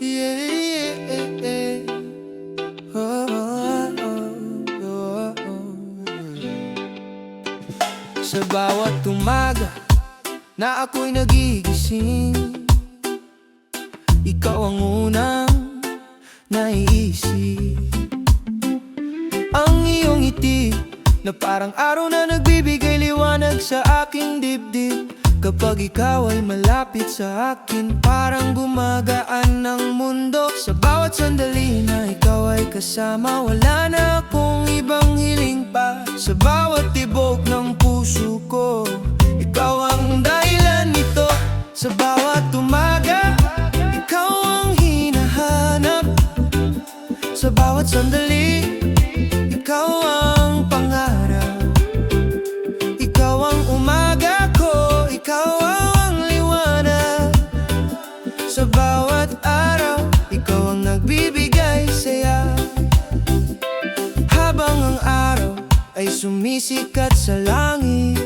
Yeah, yeah. Oh, oh, oh. Sa bawat umaga na ako'y nagigising, ikaw ang unang naiisip. Ang iyong ngiti na parang araw na nagbibigay liwanag sa aking dibdib. Kapag ikaw ay malapit sa akin, parang gumagaan ng mundo. Sa bawat sandali na ikaw ay kasama, wala na akong ibang hiling pa. Sa bawat tibok ng puso ko, ikaw ang dahilan nito. Sa bawat umaga, ikaw ang hinahanap. Sa bawat sandali, ikaw ang pangarap. Ikaw ang umaga ko, ikaw ang liwanag. Sa bawat araw, ikaw ang nagbibigay saya. Habang ang araw ay sumisikat sa langit,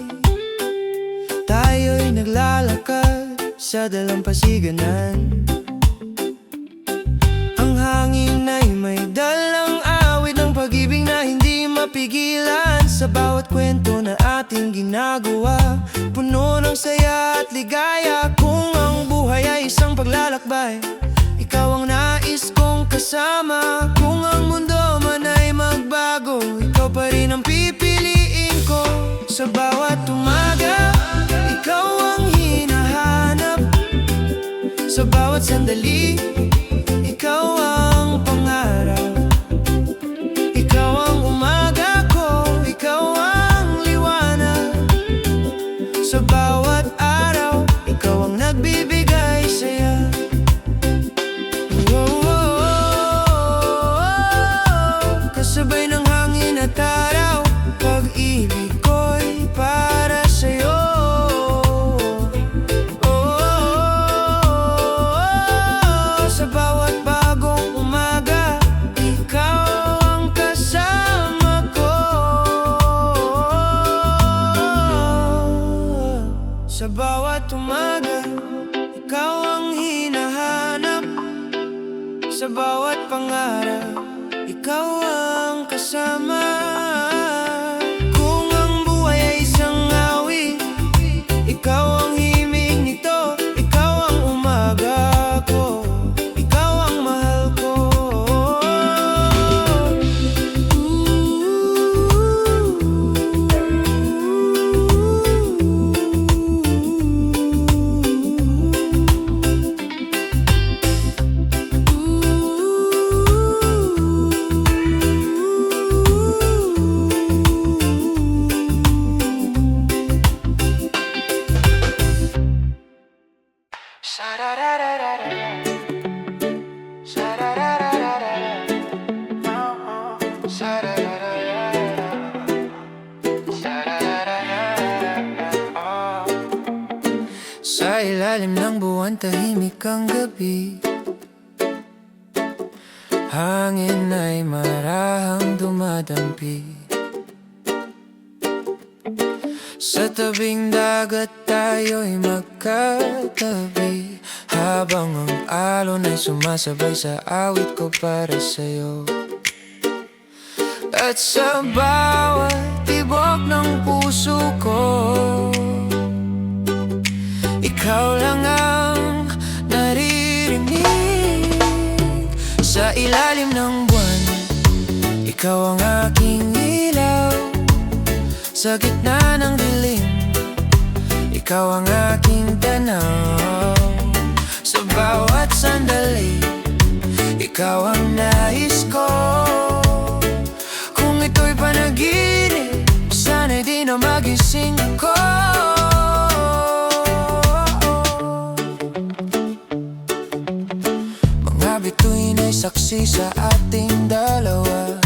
tayo'y naglalakad sa dalampasiganan. Ang hangin ay may dalang awit ng pag-ibig na hindi mapigilan. Sa bawat kwento na ating ginagawa, puno ng saya at ligaya. Kung ang buhay ay isang paglalakbay, ikaw ang nais kong kasama. Kung ang mundo man ay magbago, ikaw pa rin ang pipiliin ko. Sa bawat umaga, ikaw ang hinahanap. Sa bawat sandali, ikaw ang pangarap. Ikaw ang umaga ko, ikaw ang liwanag. Sa bawat araw, ikaw ang nagbibigay saya. Kasabay ng hangin at araw, pag-ibig ko'y para sa'yo. Sa bawat bagong umaga, ikaw ang kasama ko. Sa bawat umaga, ikaw ang hinahanap. Sa bawat pangarap, ikaw ang kasama. Kung ang buhay ay isang awit, ikaw ang himig nito. Ikaw ang umaga ko, ikaw ang mahal ko. Sa ilalim ng buwan, tahimik ang gabi. Hangin ay marahang dumadampi. Sa tabing dagat tayo'y magkatabi, habang ang alon ay sumasabay sa awit ko para sa'yo. At sa bawat tibok ng puso ko, ikaw lang ang naririnig. Sa ilalim ng buwan, ikaw ang aking ilaw. Sa gitna ng dilim, ikaw ang aking tanaw. Sa bawat sandali, ikaw ang nais ko. Kung ito'y panaginip, sana'y di na magising ako. Mga bituin ay saksi sa ating dalawa.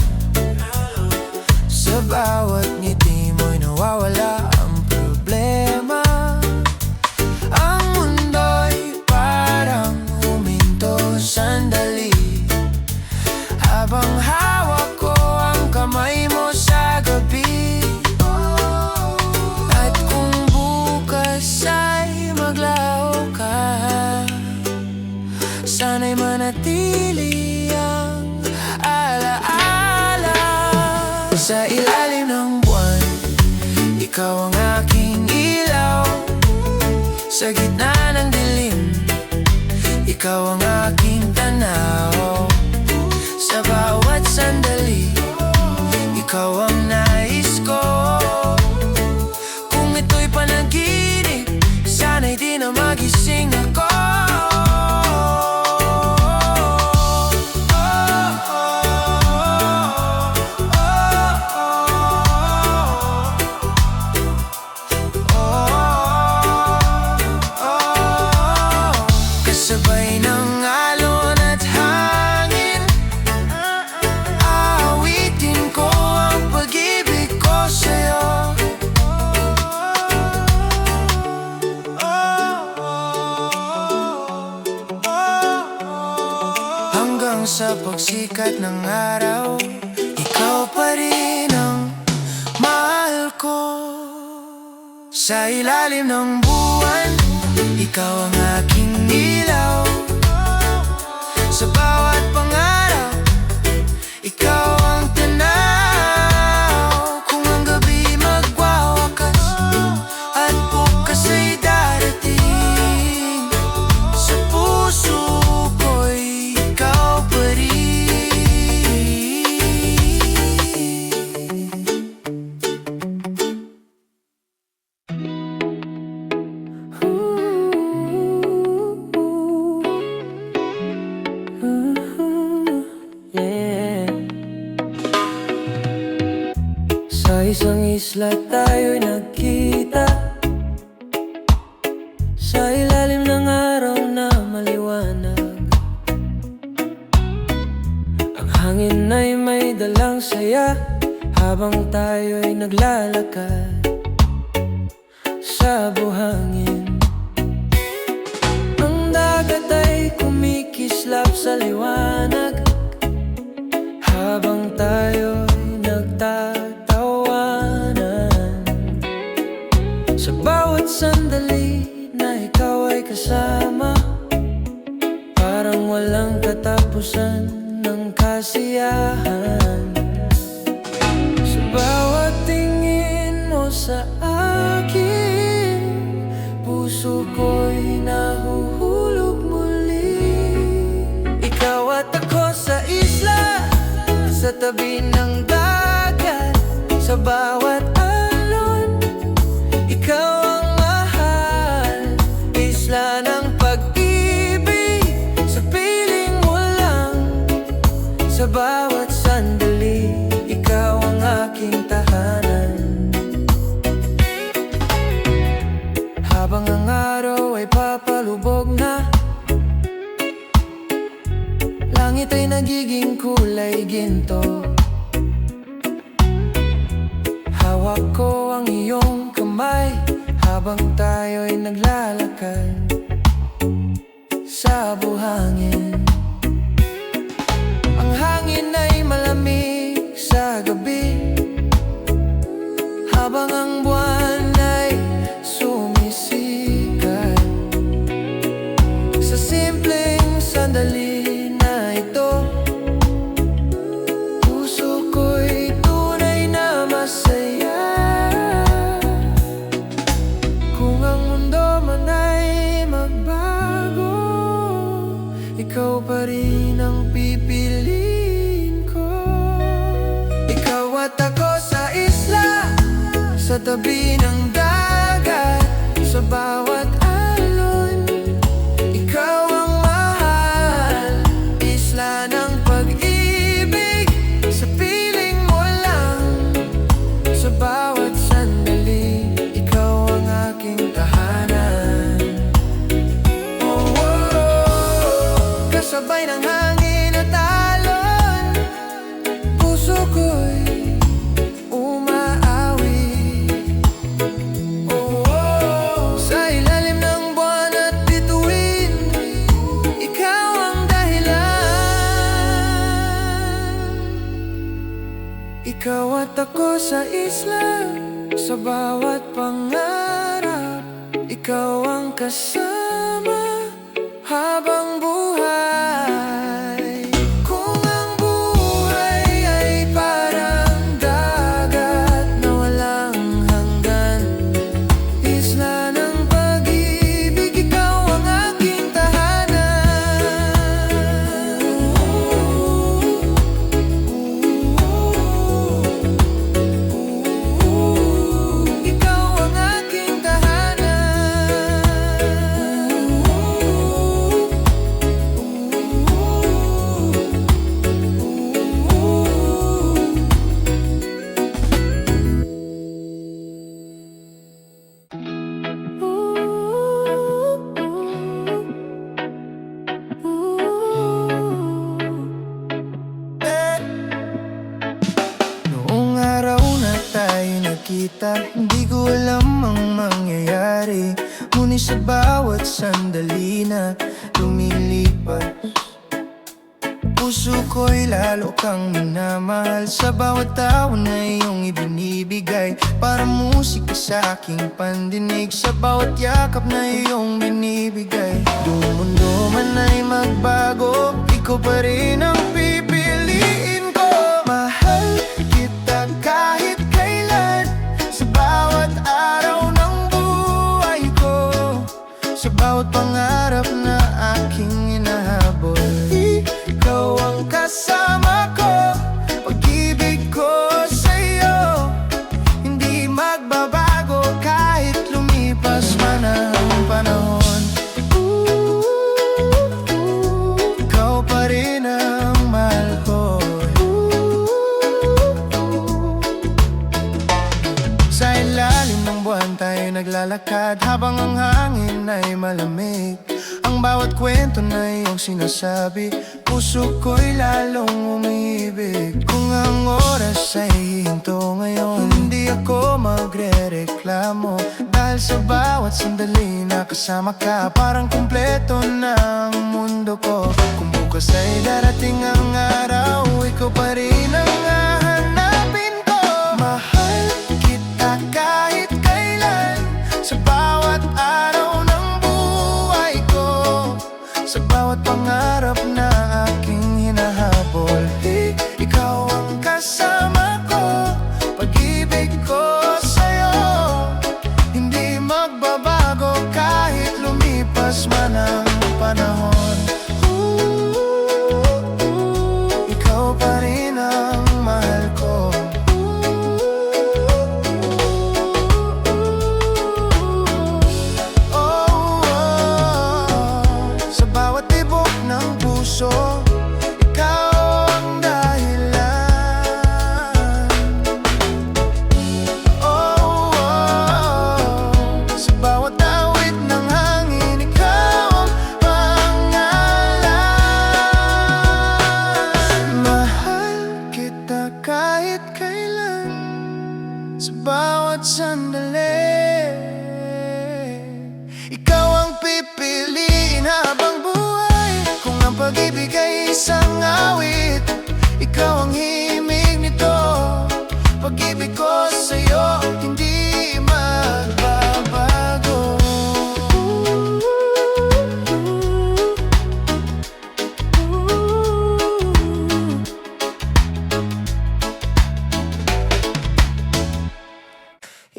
Sa bawat ngiti mo'y nawawala ang problema. Ang mundo'y parang huminto sandali, habang hawak ko ang kamay mo sa gabi. At kung bukas ay maglaho ka, sana'y manatili ang alaala. Sa ilalim ng buwan, ikaw ang aking ilaw. Sa gitna ng dilim, ikaw ang aking tanaw. Sa bawat sandali, ikaw ang nais ko. Kung ito'y panaginip, sana'y di na magising ako. Kasabay ng alon at hangin, aawitin ko ang pag-ibig ko sa'yo. Hanggang sa pagsikat ng araw, ikaw pa rin ang mahal ko. Sa ilalim ng buwan, ikaw ang aking ilaw. Sa bawat pangarap, ikaw ang tanaw. Kung ang gabi magwawakas at bukas ay darating, sa puso ko'y ikaw pa rin. Sa isang isla tayo'y nagkita, sa ilalim ng araw na maliwanag. Ang hangin ay may dalang saya habang tayo'y naglalakad sa buhangin. Ang dagat ay kumikislap sa liwanag habang tayo'y nagtatawanan. Sa bawat sandali na ikaw ay kasama, parang walang katapusan ng kasiyahan. Sa bawat tingin mo sa akin, puso ko'y nahuhulog muli. Ikaw at ako sa isla, sa tabi ng dagat, sa bawat alon, ikaw ang mahal. Isla ng pag-ibig, sa piling mo lang. Sa bawat sandali, ikaw ang aking tahanan. Habang ang araw ay papalubog na, langit ay nagiging kulay ginto. Hawak ko ang iyong kamay habang tayo'y naglalakad sa buhangin. Ang hangin ay malamig sa gabi, habang ang buwan ay sumisikat. Sa simpleng sandali na ito, puso ko'y tunay na masaya. Kung ang mundo man ay magbago, ikaw pa rin ang pipiliin ko. Ikaw at ako sa isla, sa tabi ng dagat, sa bawat alon, ikaw ang mahal. Isla ng pag-ibig, sa piling mo lang. Sa bawat sandali, ikaw ang aking tahanan. Oh, oh, oh. Kasabay ng hangin at alon, puso ko'y umaawit. Oh, oh. Sa ilalim ng buwan at bituin, ikaw ang dahilan. Ikaw at ako sa isla, sa bawat pangarap, ikaw ang kasama habang buhay. lumipas. Puso ko'y lalo kang minamahal sa bawat tao na iyong ibinibigay. Para musika sa aking pandinig, sa bawat yakap na iyong binibigay. Buong mundo man ay magbago, ikaw pa rin ang pipiliin ko. Mahal kita kahit kailan, sa bawat araw ng buhay ko, sa bawat pangarap na aking hinahabol. Ikaw ang kasama ko, pag-ibig ko sa'yo, hindi magbabago kahit lumipas man ang panahon. Ikaw pa rin ang mahal ko. Sa ilalim ng buwan tayo naglalakad, habang ang hangin ay malamig. Ang bawat kwento na iyong sinasabi, puso ko'y lalong umiibig. Kung ang oras ay hihinto ngayon, hindi ako magre-reklamo, dahil sa bawat sandali na kasama ka, parang kumpleto na ang mundo ko. Kung bukas ay darating ang araw, ikaw pa rin ang hahanapin ko. Mahal kita kahit kailan, sa bawat araw ng buhay ko, sa bawat pangarap na aking hinahabol. Ikaw ang kasama ko, pag-ibig ko sa'yo, hindi magbabago kahit lumipas man ang panahon. Ikaw pa rin ang mahal ko. Sa bawat tibok ng puso, ikaw ang dahilan. Sa bawat awit ng hangin, ikaw ang pangalan. Mahal kita kahit kailan, sa bawat sandali, ikaw ang pipiliin habang buhay. Kung ang pag-ibig ay isang awit, ikaw ang himig nito. Pag-ibig ko sa'yo, hindi magbabago.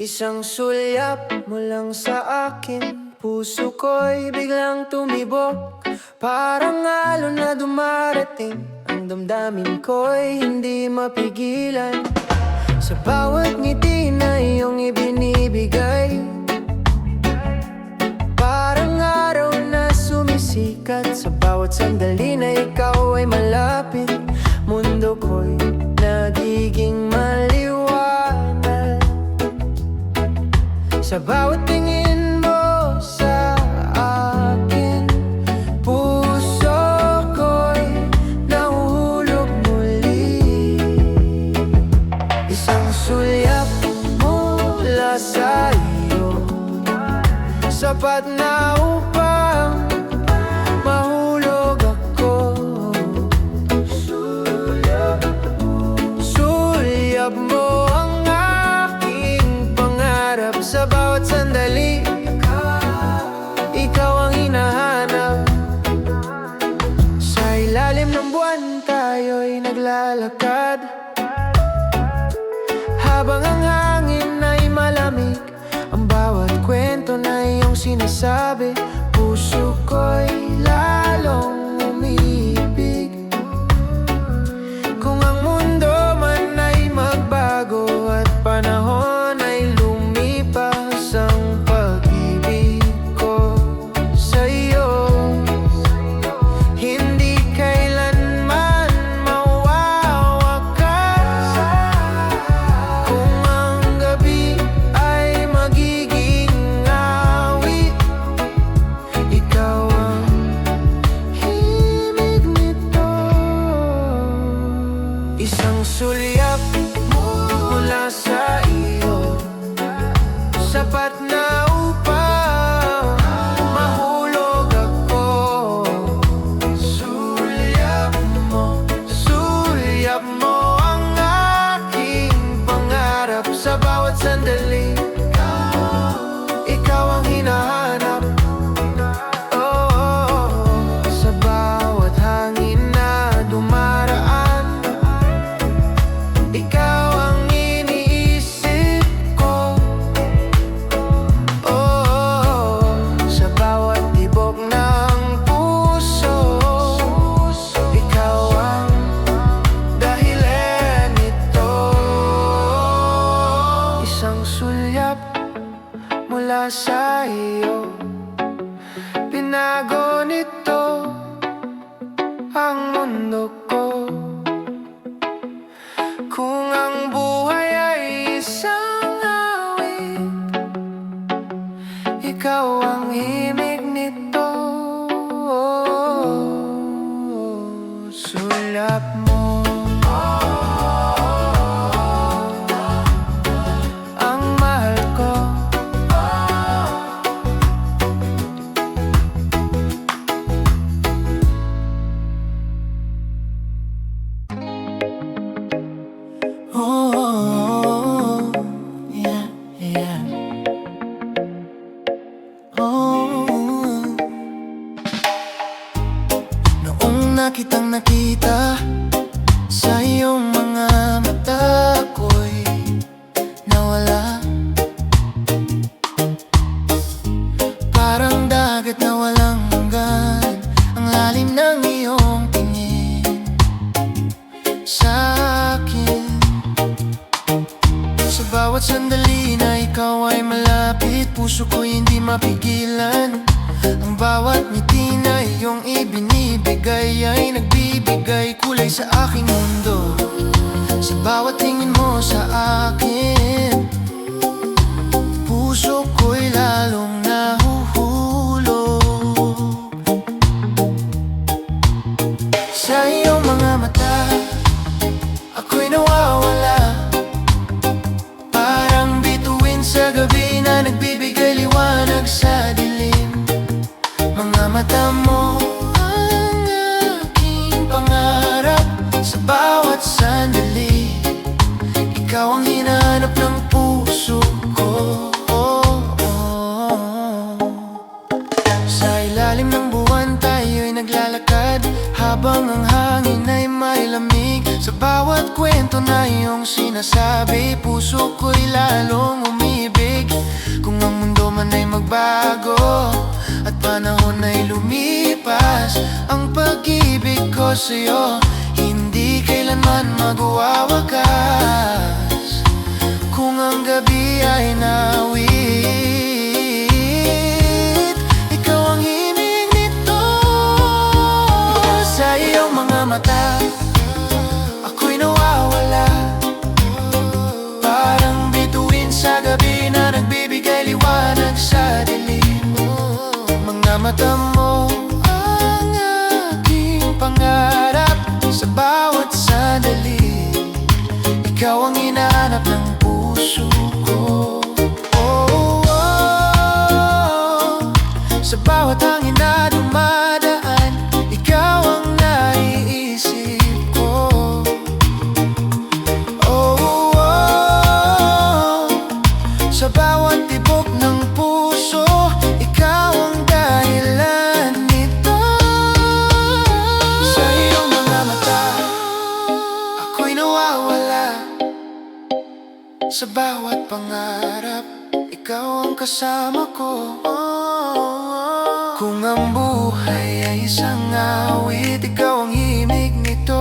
Isang sulyap mo lang sa akin, puso ko'y biglang tumibok. Parang alon na dumarating, ang damdamin ko'y hindi mapigilan. Sa bawat ngiti na iyong ibinibigay, parang araw na sumisikat. Sa bawat sandali na ikaw ay malapit, mundo ko'y nagiging maliwanag. Sa bawat tingin mo sa akin, puso ko'y nahuhulog muli. Isang sulyap mula sa iyo, sapat na upang mahulog ako. Sulyap mo ang aking pangarap, sa bawat sandali, ikaw ang hinahanap. Sa ilalim ng buwan tayo'y naglalakad, habang ang hangin ay malamig. Ang bawat kwento na iyong sinasabi, puso ko'y lalong umiibig. Kung ang mundo man ay magbago at panahon ay lumipas, ang pag-ibig ko sa'yo hindi kailanman mawawakas. Kung ang gabi ay magiging awit, ikaw ang pangarap mo. Ang mahal ko. Oh, yeah, yeah. Oh, noong nakitang nakita sa iyong mga mata ko'y nawala. Parang dagat na walang hanggan, ang lalim ng iyong tingin sa akin. Sa bawat sandali na ikaw ay malapit, puso ko'y hindi mapigilan. Ang bawat ngiti na iyong ibinibigay ay nagbibigay kulay sa aking mundo. Sa bawat tingin mo sa akin, puso ko'y lalong nahuhulog. Sa iyong mga mata, ako'y nawawala. Parang bituin sa gabi na nagbibigay liwanag sa dilim. Mga mata mo ang aking pangarap. Sa bawat sandali, ikaw ang hinahanap ng puso ko. Sa ilalim ng buwan tayo'y naglalakad, habang ang hangin ay may lamig. Sa bawat kwento na iyong sinasabi, puso ko'y lalong umibig. Kung ang mundo man ay magbago at panahon ay lumipas, ang pag-ibig ko sa'yo hindi kailanman magwawakas. Kung ang gabi ay nawit, ikaw ang himig nito. Sa iyong mga mata, ako'y nawawala. Parang bituin sa gabi na nagbibigay liwanag sa dilim. Mga mata mo ang aking pangarap. Sa bawat sandali, ikaw ang hinahanap ng puso ko. Oh, oh. Sa bawat hangin na dumadaan, ikaw ang naiisip ko. Oh, oh. Sa bawat tibok ng puso, ikaw ang dahilan nito. Sa iyong mga mata, ako'y nawawala. Sa bawat pangarap, ikaw ang kasama ko. Kung ang buhay ay isang awit, ikaw ang himig nito.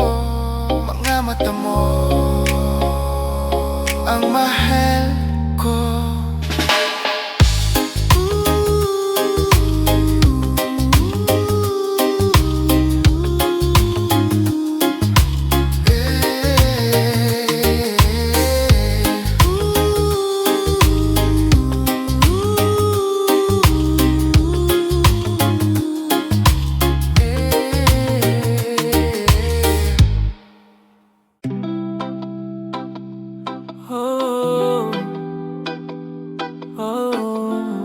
Mga mata mo ang mahal ko. Oh, oh.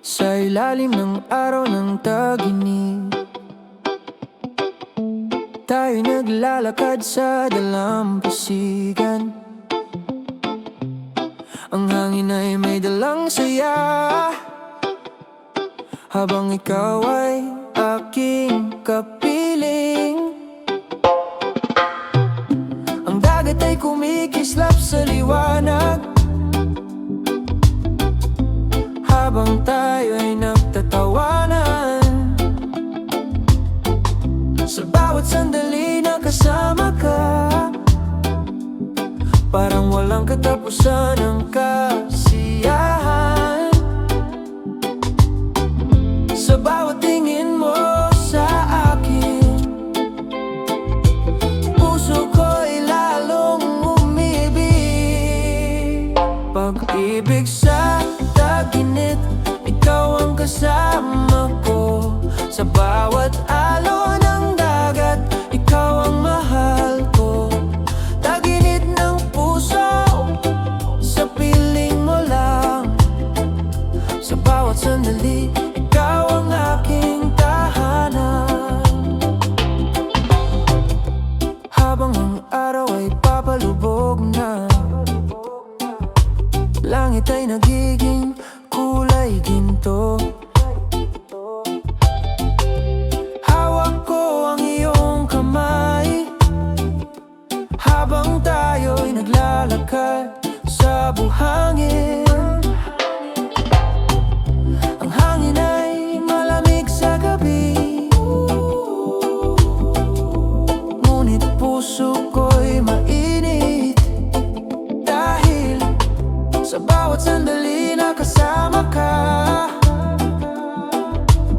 Sa ilalim ng araw ng tag-init, tayo'y naglalakad sa dalampasigan. Ang hangin ay may dalang saya, habang ikaw ay aking kapiling. Ang dagat ay kumikislap sa liwanag, habang tayo ay nagtatawanan. Sa bawat sandali na kasama ka, parang walang katapusan ang kasiyahan. Sa bawat tingin mo sa akin, puso ko'y lalong umibig. Pag-ibig sa tag-init, ikaw ang kasama Sa bawat alon ng dagat, ikaw ang mahal ko. Taginit ng puso, sa piling mo lang. Sa bawat sandali, ikaw ang aking tahanan. Habang ang araw ay papalubog na, langit ay nagiging kulay ginto. Hawak ko ang iyong kamay habang tayo'y naglalakad sa buhangin. Ang hangin ay malamig sa gabi, ngunit puso ko'y mainit dahil sa bawat sandali na kasama ka.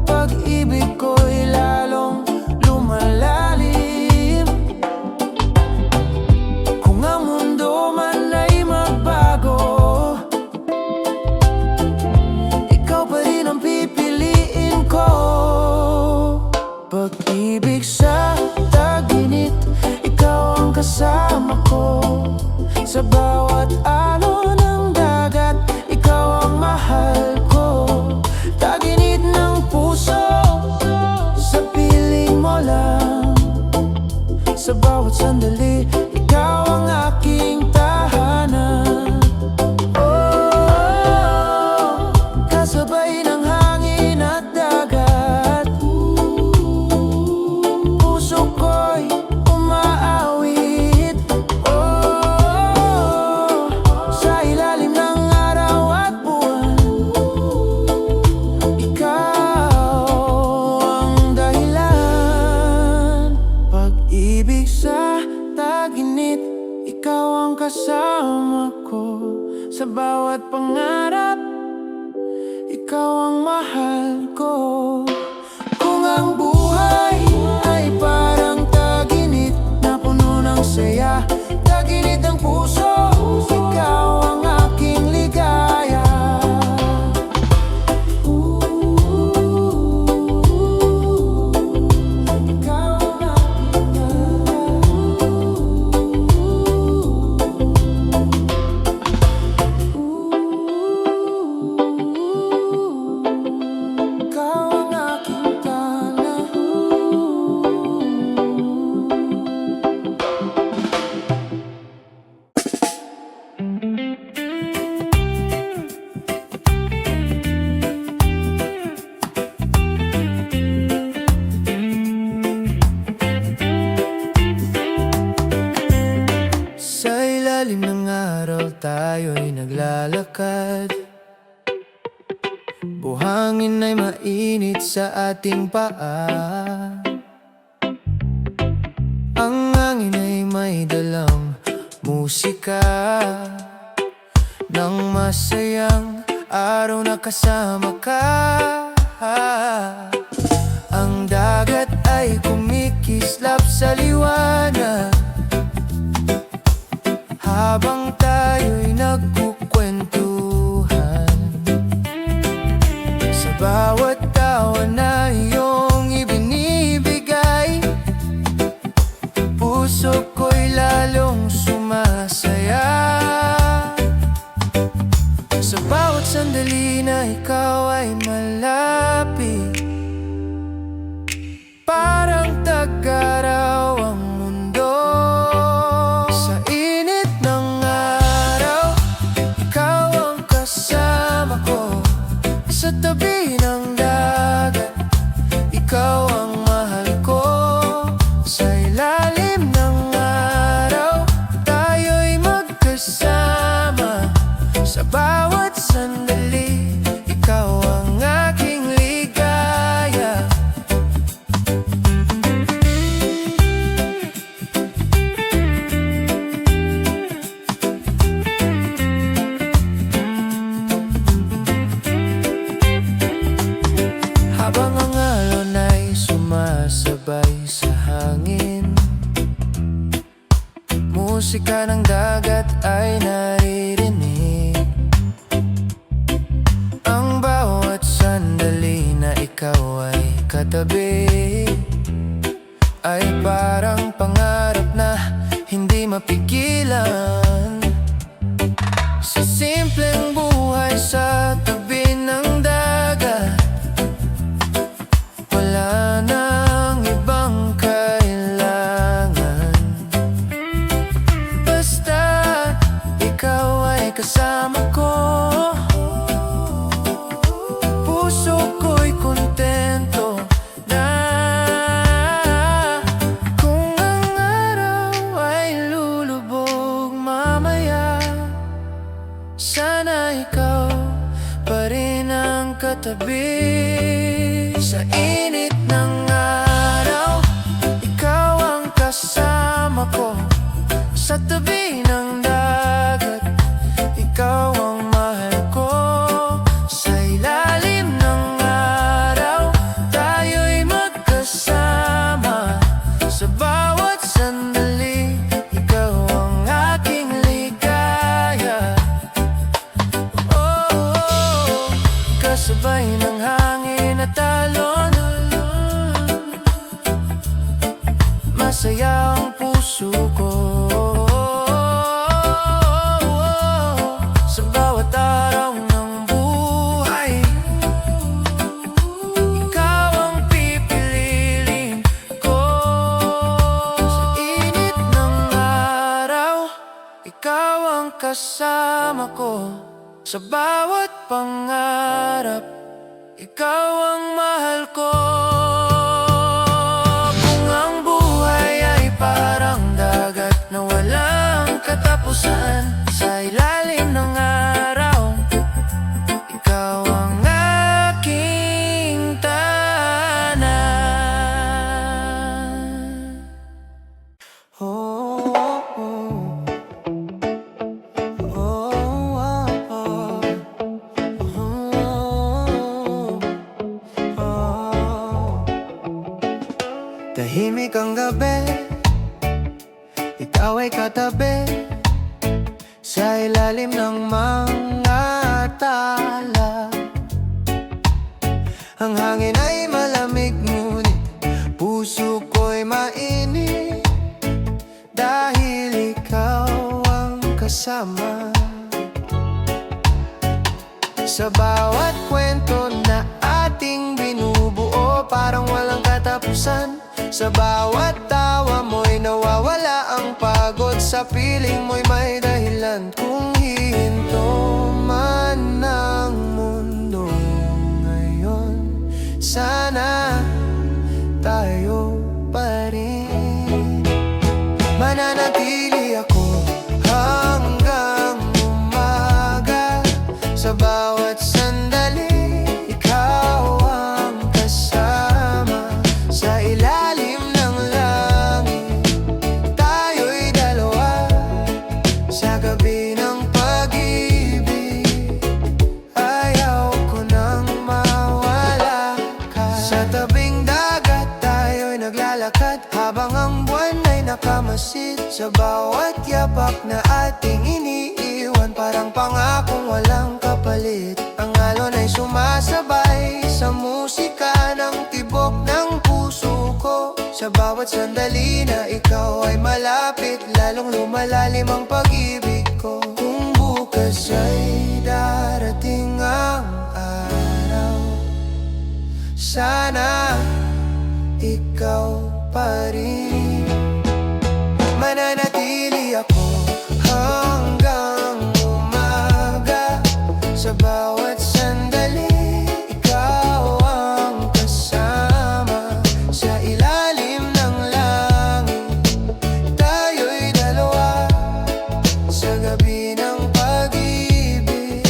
Pag-ibig ko'y lalong lumalalim. Kung ang mundo man ay magbago, ikaw pa rin ang pipiliin ko. Pag-ibig sa taginit, ikaw ang kasama ko. Sa bawat alon ng dagat, ikaw ang mahal ko. Taginit ng puso, sa piling mo lang. Sa bawat sandali, ikaw ang aking tahanan. Oh, kasabay ng hangin at dagat, puso ko'y umaawit. Oh, sa ilalim ng araw at buwan, ikaw ang dahilan. Pag-ibig sa taginit, ikaw ang kasama ko. Sa bawat pangarap, ikaw ang mahal ko. Kung ang buhay ay parang taginit na puno ng saya, taginit ng puso, ikaw ang aking ligaya. Ikaw ang aking ikaw ang aking tala. Sa ilalim ng araw tayo'y naglalakad. Buhangin ay mainit sa ating paa. Ang hangin ay may dalang musika ng masayang araw na kasama ka. Ang dagat ay kumikislap sa liwanag habang tayo'y nagkukwentuhan. Sa bawat tawa na iyong ibinibigay, puso ko'y lalong sumasaya. Sa bawat sandali na ikaw ay malapit, parang tag-araw ang mundo. Sa init ng araw, ikaw ang kasama ko. Sa tabi ng dagat, ikaw ang mahal ko. Sa ilalim ng araw, tayo'y magkasama. Sa bawat sandali, ikaw ang aking ligaya. Habang ang alon ay sumasabay sa hangin, musika ng dagat ay naririnig. Ang bawat sandali na ikaw ay katabi ay parang pangarap na hindi mapigilan. Sa simpleng buhay sa tabi ng dagat, wala nang ibang kailangan. Basta ikaw ay kasama ko, puso ko'y kontento na. Kung ang araw ay lulubog mamaya, sana ikaw pa rin ang katabi. Sa init ng araw, ikaw ang kasama ko. Sa tabi ng dagat, ikaw ang mahal ko. Sa ilalim ng araw, tayo'y magkasama. Sa bawat sandali, ikaw ang aking ligaya. Oh, kasabay ng hangin at alon, masaya ang puso ko. Sa bawat araw ng buhay, ikaw ang pipiliin ko. Sa init ng araw, ikaw ang kasama ko. Sa bawat pangarap, ikaw ang mahal ko. Kung ang buhay ay parang dagat na walang katapusan, sa ilalim ng araw, ikaw ang aking tahanan. Oh, oh, oh, oh, oh. Tahimik ang gabi, ikaw ay katabi. Sa ilalim ng mga tala, ang hangin ay malamig, ngunit puso ko'y mainit. Dahil ikaw ang kasama. Sa bawat kwento na ating binubuo, parang walang katapusan. Sa bawat tawa mo'y nawawala ang pagod. Sa piling mo'y may dahilan kung hihinto man ang mundo ngayon. Sana tayo pa rin. Mananatili ako hanggang umaga. Sa bawat sandali, ikaw ang kasama. Sa ilalim ng langit, tayo'y dalawa. Sa gabi ng pag-ibig, ayaw ko nang mawala ka. Sa tabing dagat, tayo'y naglalakad, habang ang buwan ay nakamasid. Sa bawat yapak na ating iniiwan, parang pangakong walang kapalit. Ang alon ay sumasabay sa musika ng tibok ng puso ko. Sa bawat sandali na ikaw ay malapit, lalong lumalalim ang pag-ibig ko. Kung bukas ay darating ang araw, sana ikaw pa rin. Mananatili ako hanggang umaga. Sa bawat sandali, ikaw ang kasama. Sa ilalim ng langit, tayo'y dalawa. Sa gabi ng pag-ibig,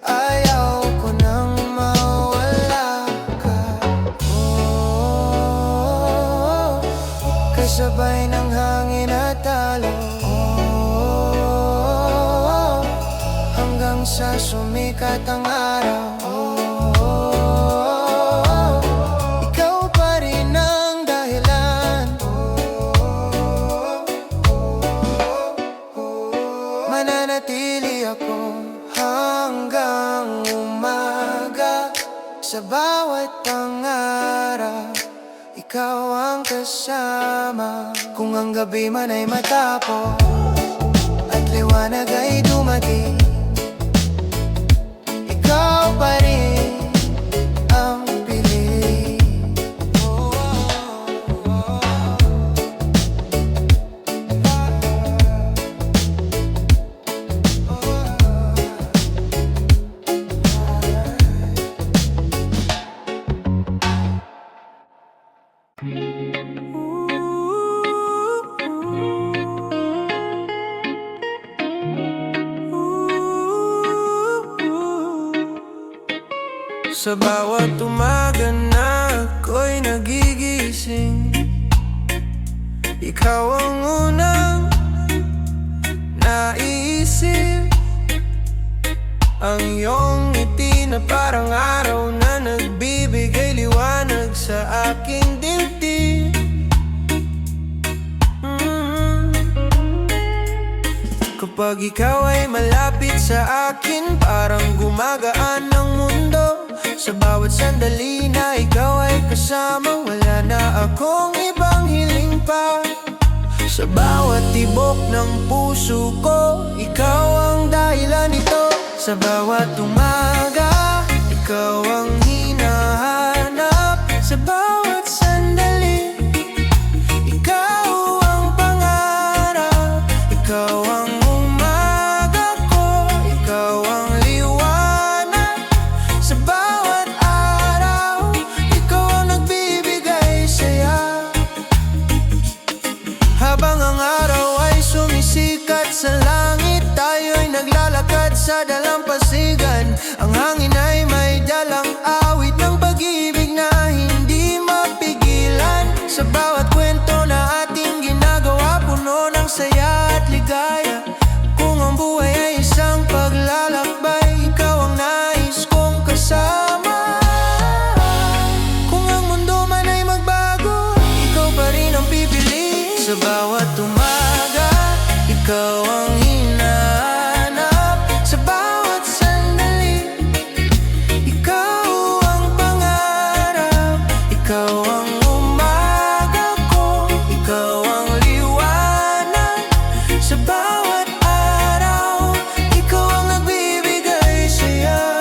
ayaw ko nang mawala ka. Oh, kasabay ng hangin at alon, hanggang sa sumikat ang araw. Ikaw pa rin ang dahilan. Mananatili ako hanggang umaga. Sa bawat pangarap, ikaw ang kasama. Kung ang gabi man ay matapos at liwanag ay dumating, ikaw pa rin ang pili. Sa bawat umaga na ako'y nagigising, ikaw ang unang naiisip. Ang iyong ngiti na parang araw na nagbibigay liwanag sa aking dibdib. Kapag ikaw ay malapit sa akin, parang gumagaan ang mundo. Sa bawat sandali na ikaw ay kasama, wala na akong ibang hiling pa. Sa bawat tibok ng puso ko, ikaw ang dahilan nito. Sa bawat umaga, ikaw ang hinahanap. Sa bawat sandali, ikaw ang pangarap. Ikaw ang umaga ko, ikaw ang liwanag. Sa bawat araw, ikaw ang nagbibigay saya. Habang ang araw ay sumisikat sa langit, tayo'y naglalakad sa dalampasigan. Ang hangin ay may dalang awit ng pag-ibig na hindi mapigilan. Sa bawat kwento na ating ginagawa, puno ng saya at ligaya. Kung ang buhay ay isang paglalakbay, ikaw ang nais kong kasama. Kung ang mundo man ay magbago, ikaw pa rin ang pipili. Sa bawat umaga, ikaw ang hinahanap. Sa bawat sandali, ikaw ang pangarap. Ikaw ang umaga ko, ikaw ang liwanag. Sa bawat araw, ikaw ang nagbibigay saya.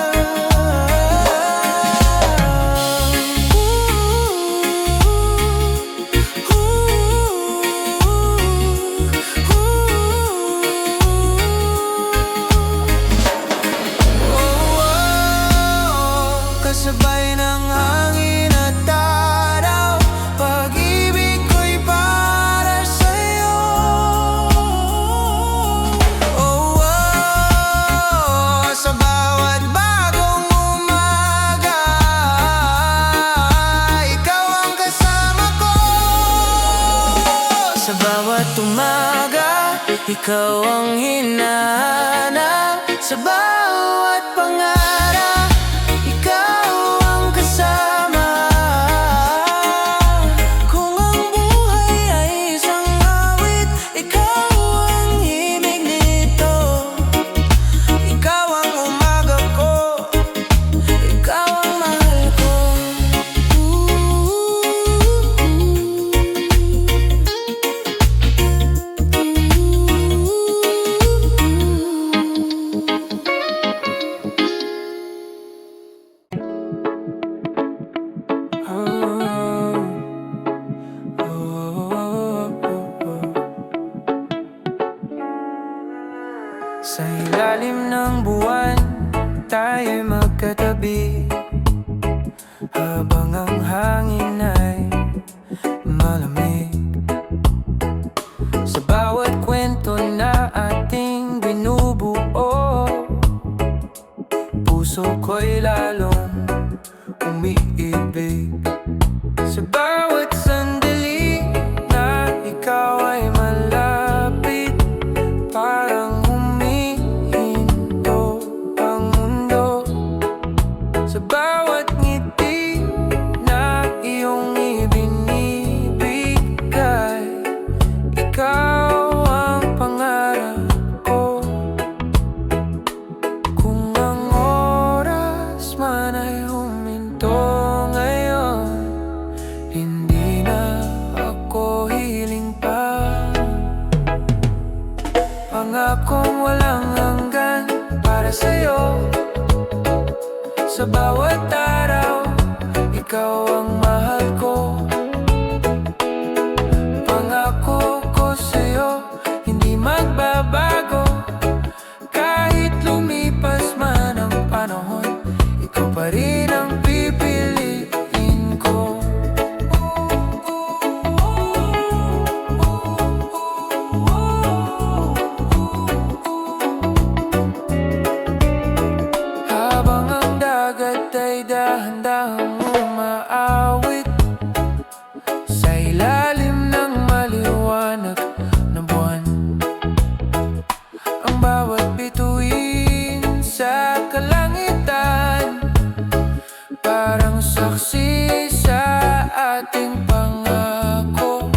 Kasabay ng hangin at araw, pag-ibig ko'y para sa'yo. Sa bawat bagong umaga, ikaw ang kasama ko. Sa bawat umaga, ikaw ang hinahanap. Sa bawat pangarap, ikaw ang kasama. Kung ang buhay ay isang awit, ikaw ang himig nito. Ikaw ang umaga ko, ikaw ang mahal ko. Sa ilalim ng buwan, tayo'y magkatabi, habang ang hangin ay malamig. Sa bawat kwento na ating binubuo, puso ko'y lalong umiibig. Sa bawat sandali na ikaw ay malapit, parang humihinto ang mundo. Sa bawat ngiti na iyong ibinibigay, ikaw ang pangarap ko. Kung ang oras man ay huminto, Sa bawat araw, ikaw ang mahal ko. Pangako ko sa'yo, hindi magbabago. Kahit lumipas man ang panahon, ikaw pa rin ang pipiliin ko. Habang ang dagat ay dahan-dahang umaawit sa ilalim ng maliwanag na buwan, ang bawat bituin sa kalangitan parang saksi sa ating pangako.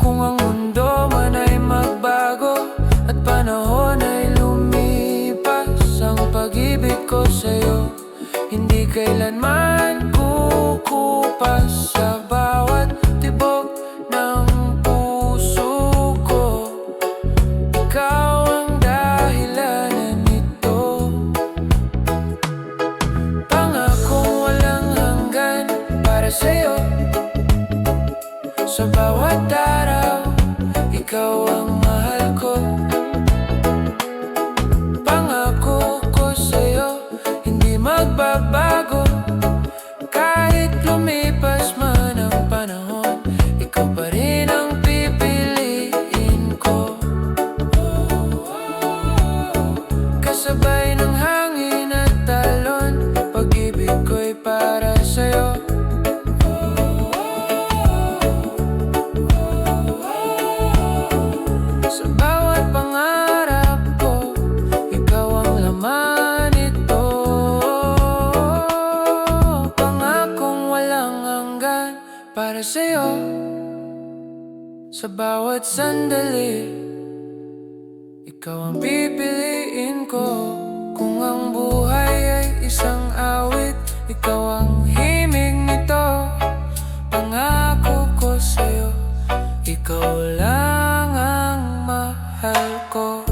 Kung ang mundo man ay magbago at panahon ay lumipas, ang pag-ibig ko sa'yo hindi kailanman kukupas. Sa bawat tibok ng puso ko, ikaw ang dahilan nito. Pangakong walang hanggan para sa'yo. Sa bawat araw, ikaw ang mahal ko. Pangako ko sa'yo, hindi magbabago. Kahit lumipas man ang panahon, ikaw pa rin ang pipiliin ko. Kasabay ng hangin at talon, pag-ibig ko'y para sa'yo. Sa bawat pangarap ko, ikaw ang laman nito. Pangakong walang hanggan para sa'yo. Sa bawat sandali, ikaw ang pipiliin ko. Kung ang buhay ay isang awit, ikaw ang himig nito. Pangako ko sa'yo, ikaw lang ang mahal ko.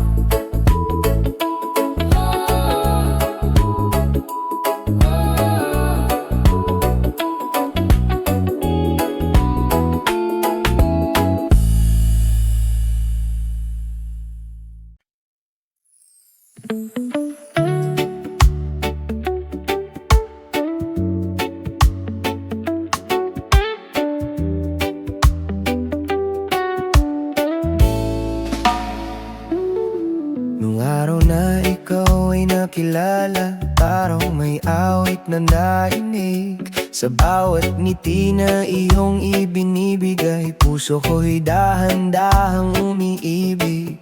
Nung araw na ikaw ay nakilala, parang may awit na narinig. Sa bawat ngiti na iyong ibinibigay, puso ko'y dahan-dahang umiibig.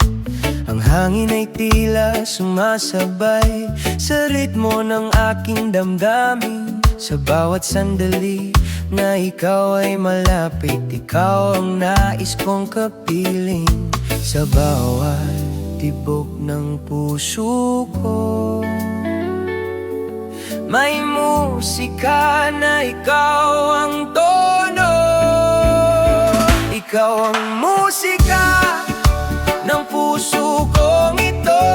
Ang hangin ay tila sumasabay sa ritmo ng aking damdamin. Sa bawat sandali na ikaw ay malapit, ikaw ang nais kong kapiling. Sa bawat tibok ng puso ko, may musika na ikaw ang tono. Ikaw ang musika ng puso kong ito.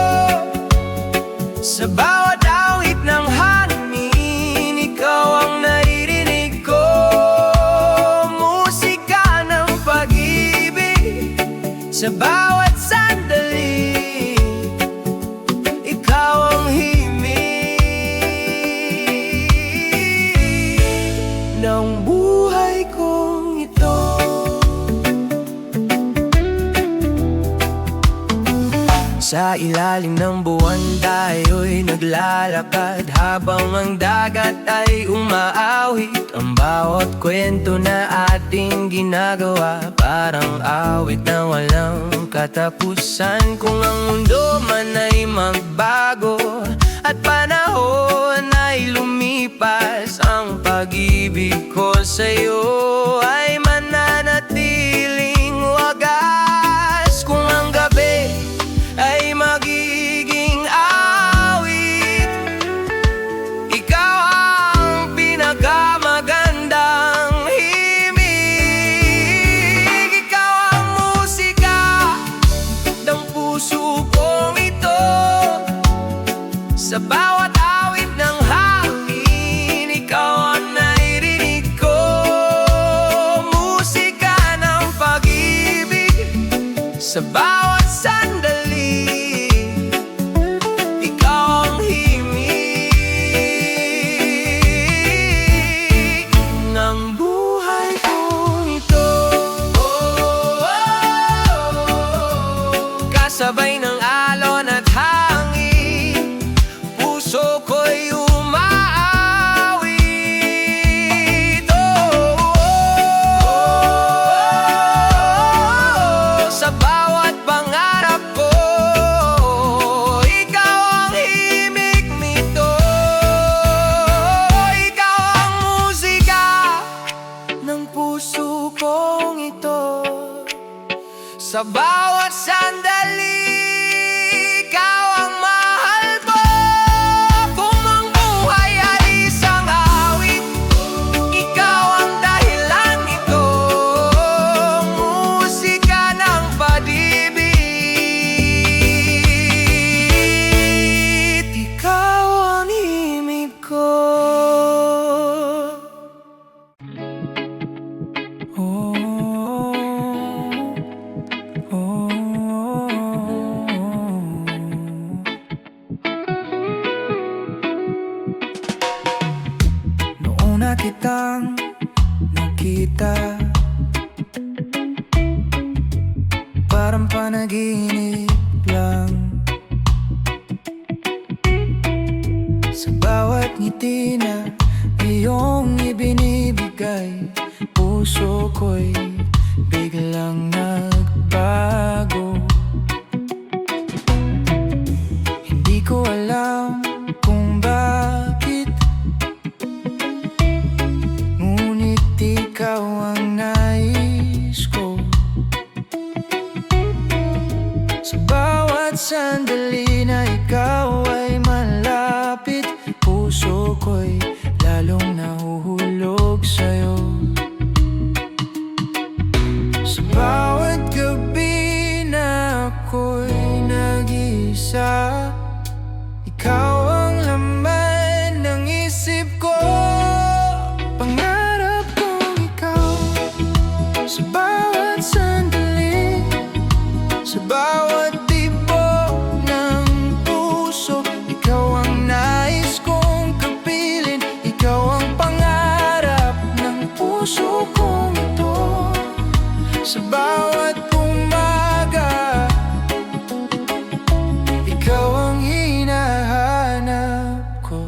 Sa bawat awit ng hangin, ikaw ang naririnig ko. Musika ng pag-ibig sa bawat sandali, ikaw ang himig ng buhay kong ito. Sa ilalim ng buwan tayo'y naglalakad, habang ang dagat ay umaawit. Ang bawat kwento na ating ginagawa, parang awit na walang katapusan. Kung ang mundo man ay magbago at panahon ay lumipas, ang pag-ibig ko sa'yo ay mananatiling wagas. Kung ang gabi ay magiging awit, ikaw ang pinakamagandang himig. Ikaw ang musika ng puso kong ito. Sa bawat awit Sa bawat sandali, ikaw ang himig ng buhay kong ito. Kasabay ng alon at hangin, puso ko'y umaawit. Sa bawat pangarap ko, ikaw ang himig nito. Ikaw ang musika ng puso kong ito. Sa bawat sandali, ikaw ang mahal ko. Kung ang buhay ay isang awit, ikaw ang dahilan nito. Musika ng pag-ibig, ikaw ang himig ko. Noong na kitang nakita, parang panaginip lang. Sa bawat ngiti na iyong ibinibigay, puso ko'y biglang nagbago. Hindi ko alam kung bakit, ngunit ikaw ang nais ko. Sa bawat sandali na ikaw ay malapit, puso ko'y lalong nahuhulog sa'yo. Sa bawat gabi na ako'y nag-iisa, ikaw ang laman ng isip ko. Pangarap kong ikaw sa bawat sandali, sa bawat tibok ng puso. Ikaw ang nais kong kapiling, ikaw ang pangarap ng puso kong ito. Sa bawat umaga, ikaw ang hinahanap ko.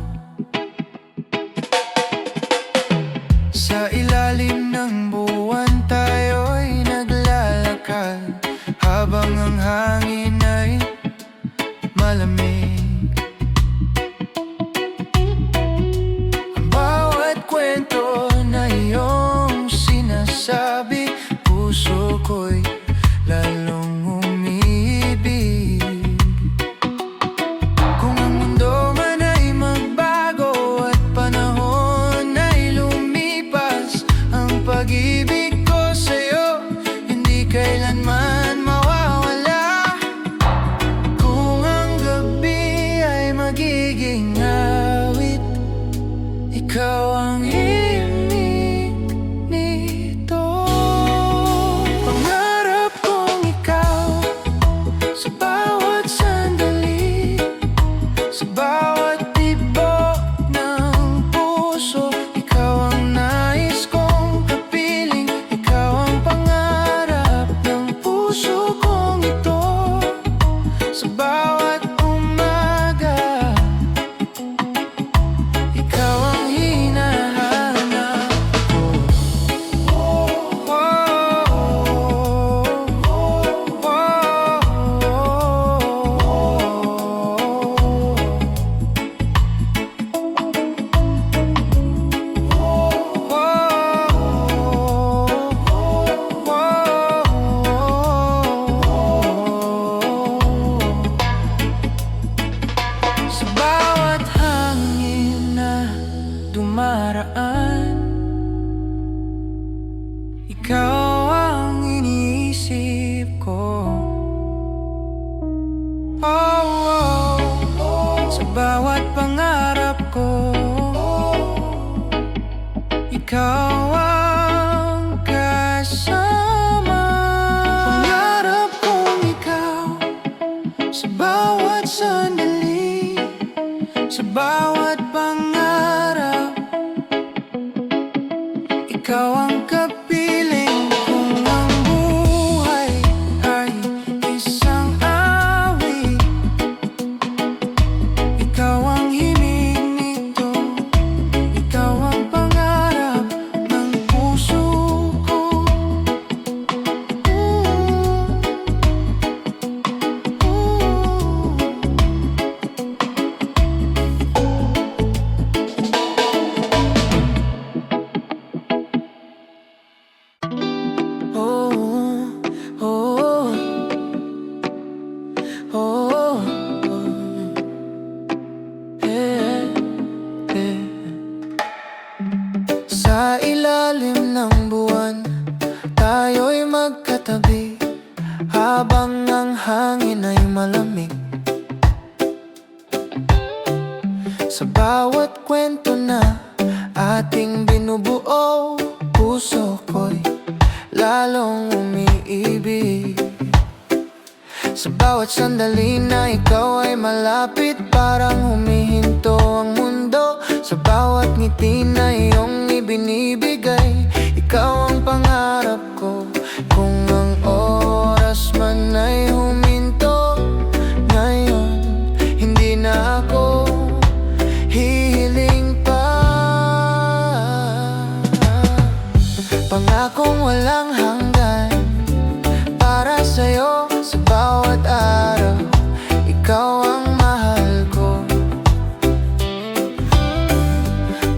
Sa ilalim ng buwan tayo'y naglalakad, habang ang hangin ay malamig. Ang bawat kwento na iyong sinasabi, puso ko'y lalong umiibig. Kung ang mundo man ay magbago at panahon ay lumipas, ang pag-ibig ko sa'yo hindi kailanman mawawala. Kung ang gabi ay magiging awit, ikaw ang himig nito. Pangarap kong ikaw sa bawat sandali, sa bawat tibok ng puso. Ikaw ang nais kong kapiling, ikaw ang pangarap ng puso kong ito. Sa bawat umaga, ikaw ang hinahanap pangarap, ikaw ang kapiling. Kung ang buhay ay isang awit, ikaw ang himig nito, ikaw ang pangarap ng puso ko. Sa ilalim ng buwan, tayo'y magkatabi habang ang hangin ay malamig. Sa bawat kwento na ating binubuo, puso ko'y lalong umiibig. Sa bawat sandali na ikaw ay malapit, parang humihinto ang mundo. Sa bawat ngiti na iyong ibinibigay, ikaw ang pangarap ko. Kung ang oras man ay huminto, ngayon hindi na ako hihiling pa. Pangakong walang hanggan para sa'yo. Sa bawat araw, ikaw ang mahal ko.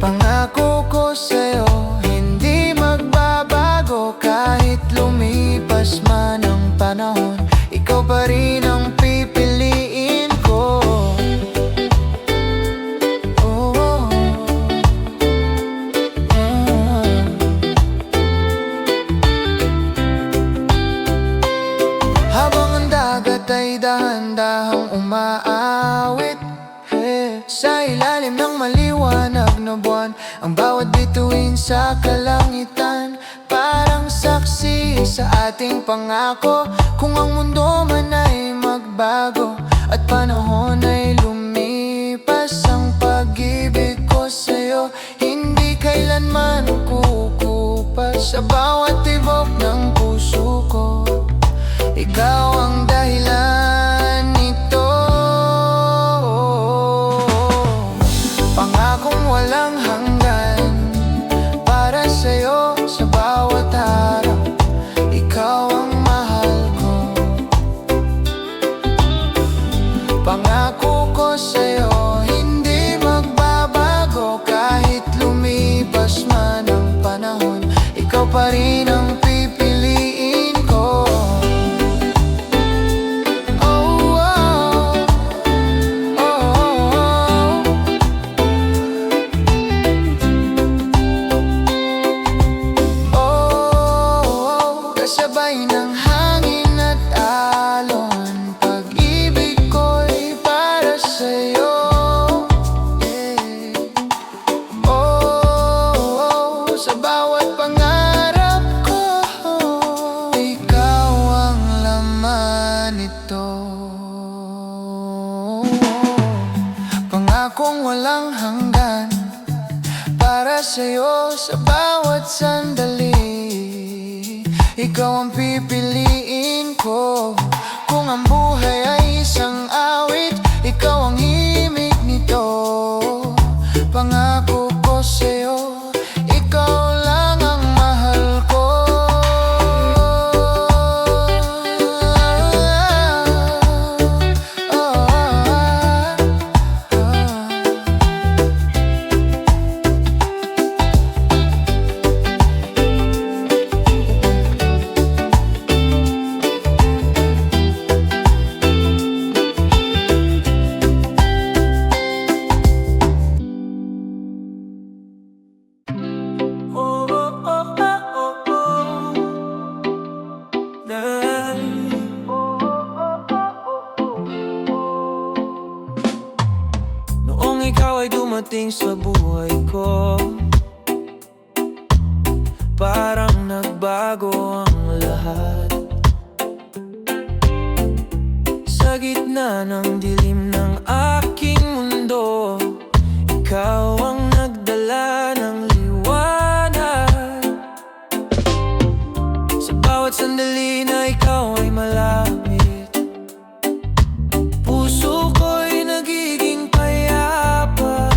Pangako ko sa'yo, hindi magbabago. Kahit lumipas man ang panahon, ikaw pa rin ang pipiliin ko. Oh, oh, oh. Habang ang dagat ay dahan-dahang umaawit, sa ilalim ng maliwanag na buwan, ang bawat bituin sa kalangitan, parang saksi sa ating pangako. Kung ang mundo man ay magbago at panahon ay lumipas, ang pag-ibig ko sa'yo hindi kailanman kukupas. Sa bawat tibok ng puso ko, ikaw ang dahilan nito. Pangakong walang hanggan para sa'yo. Sa bawat araw, ikaw ang mahal ko. Pangako ko sa'yo, hindi magbabago. Kahit lumipas man ang panahon, ikaw pa rin ang pipiliin ko. Kasabay ng hangin at alon, pag-ibig ko'y para sa'yo. Oh, sa bawat pangarap ko, ikaw ang laman nito. Pangakong walang hanggan para sa'yo. Sa bawat sandali, ikaw ang pipiliin ko. Kung ang buhay ay isang awit, ikaw ang himig nito. Pangako ko sa'yo, ikaw lang ang mahal ko. Ikaw ay dumating sa buhay ko, parang nagbago ang lahat. Sa gitna ng dilim ng aking mundo, ikaw ang nagdala ng liwanag. Sa bawat sandali na ikaw ay malapit, puso ko'y nagiging payapa.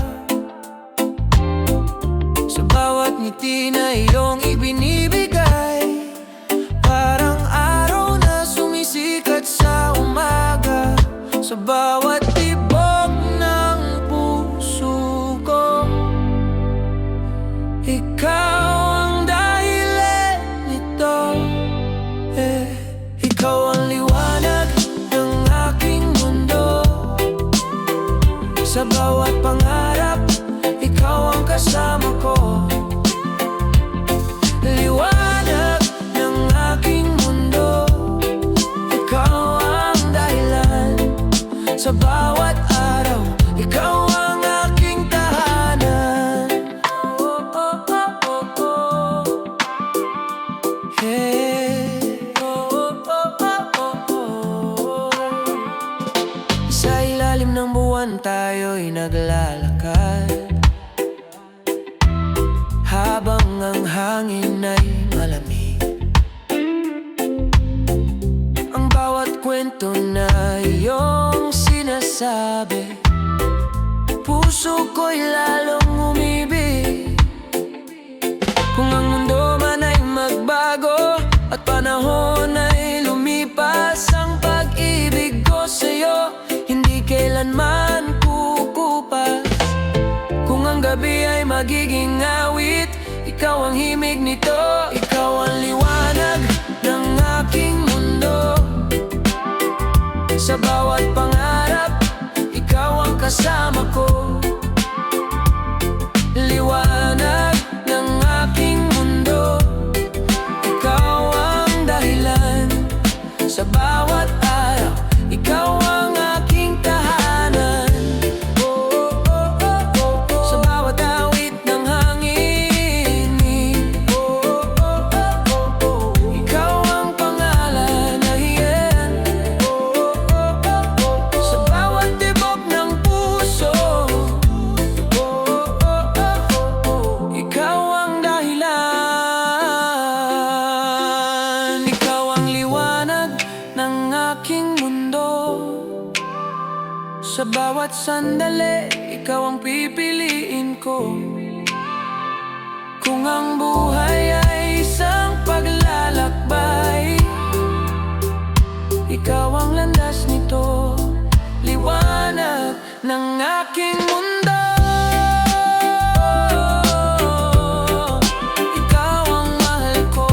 Sa bawat ngiti na iyong ibinibigay, parang araw na sumisikat sa umaga. Sa bawat tibok ng puso ko, ikaw ang dahilan nito. Ikaw ang liwanag ng aking mundo. Sa bawat pangarap, ikaw ang kasama ko. Liwanag ng aking mundo, ikaw ang dahilan. Sa bawat araw, ikaw ang aking tahanan. Sa ilalim ng buwan tayo'y naglalakad, habang ang hangin ay malamig. Ang bawat kwento na iyong sinasabi, puso ko'y lalong umibig. Kung ang mundo man ay magbago at panahon ay lumipas, ang pag-ibig ko sa'yo hindi kailanman kukupas. Kung ang gabi ay magiging awit, ikaw ang himig nito. Ikaw ang liwanag ng aking mundo. Sa bawat pangarap, ikaw ang kasama ko. Liwanag ng aking mundo, ikaw ang dahilan. Sa bawat araw, ikaw ang aking tahanan. Sa bawat awit ng hangin, ikaw ang pangalan na hiyan. Sa bawat tibok ng puso, ikaw ang dahilan. Ikaw ang liwanag ng aking mundo. Sa bawat sandali, ikaw ang pipiliin ko. Kung ang buhay ay isang paglalakbay, ikaw ang landas nito. Liwanag ng aking mundo, ikaw ang mahal ko.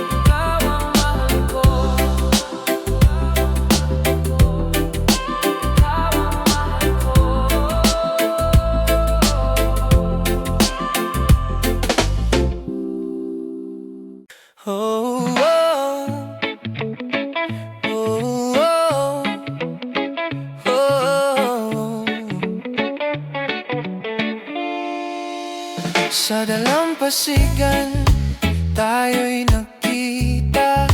Ikaw ang mahal ko. Ikaw ang mahal ko. Oh, oh, oh, oh, oh. Sa dalampasigan, tayo'y nagkita.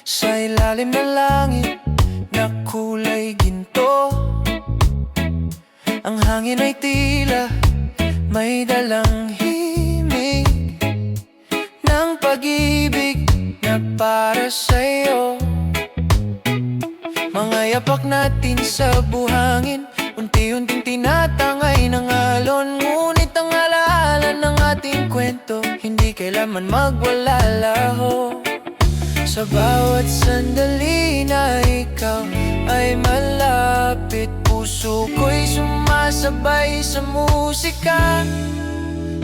Sa ilalim ng langit na kulay ginto, ang hangin ay tila may dalang himig ng pag-ibig na para sa'yo. Mga yapak natin sa buhangin, unti-unting tinatangay ng alon. Ngunit ang alaala ng ating kwento, hindi kailanman magwala laho. Sa bawat sandali na ikaw ay malapit, puso ko'y sumasabay sa musika.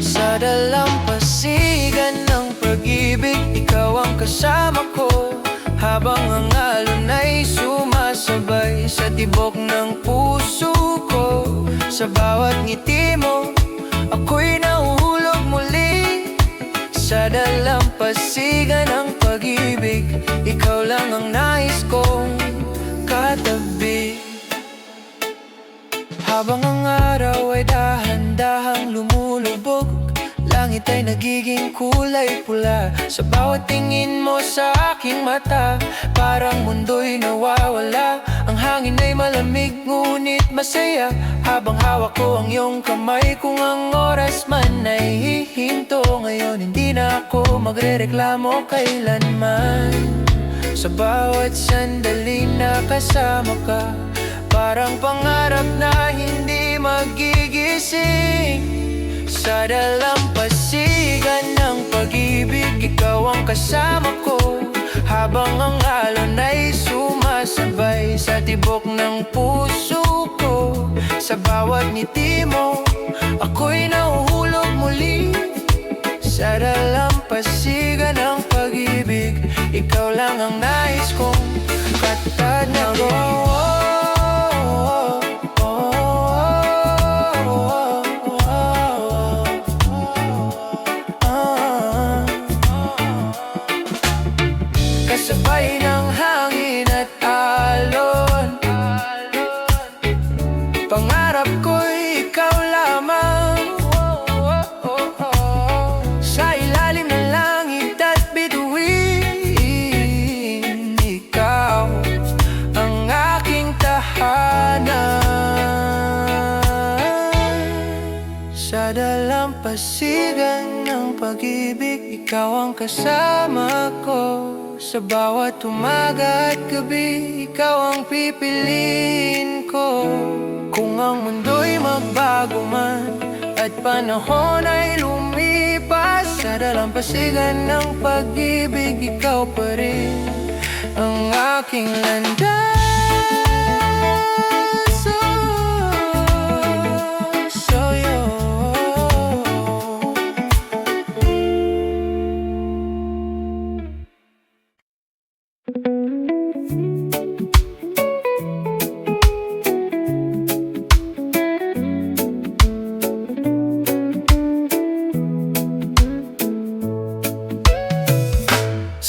Sa dalampasigan ng pag-ibig, ikaw ang kasama ko. Habang ang alon ay sumasabay sa tibok ng puso ko. Sa bawat ngiti mo, ako'y nahuhulog muli. Sa dalampasigan ng pag-ibig, ikaw lang ang nais kong katabi. Habang ang araw ay dahan-dahang lumulubog, langit langit ay nagiging kulay pula. Sa bawat tingin mo sa aking mata, parang mundo'y nawawala. Ang hangin ay malamig ngunit masaya, habang hawak ko ang iyong kamay. Kung ang oras man ay hihinto, ngayon hindi na ako magrereklamo kailanman. Sa bawat sandali na kasama ka, parang pangarap na hindi magigising. Sa dalampasigan ng pag-ibig, ikaw ang kasama ko, habang ang alon ay sumasabay sa tibok ng puso ko. Sa bawat ngiti mo, ako'y nahuhulog muli. Sa dalampasigan ng pag-ibig, ikaw lang ang nais kong katanagin. Kasabay ng hangin at alon, pangarap ko'y ikaw lamang. Sa ilalim ng langit at bituin, ikaw ang aking tahanan. Sa dalampasigan ng pag-ibig, ikaw ang kasama ko. Sa bawat umaga at gabi, ikaw ang pipiliin ko. Kung ang mundo'y magbago man at panahon ay lumipas, sa dalampasigan ng pag-ibig, ikaw pa rin ang aking landas.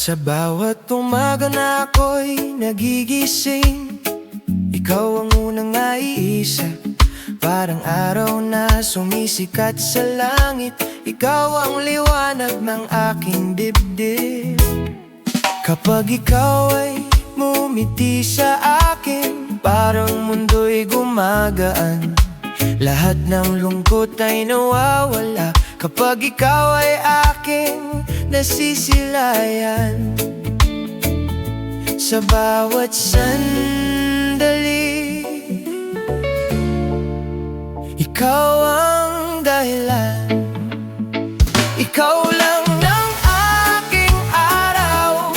Sa bawat umaga na ako'y nagigising, ikaw ang unang naiisip. Parang araw na sumisikat sa langit, ikaw ang liwanag ng aking dibdib. Kapag ikaw ay mumiti sa akin, parang mundo'y gumagaan. Lahat ng lungkot ay nawawala kapag ikaw ay aking nasisilayan. Sa bawat sandali, ikaw ang dahilan. Ikaw lang ang aking araw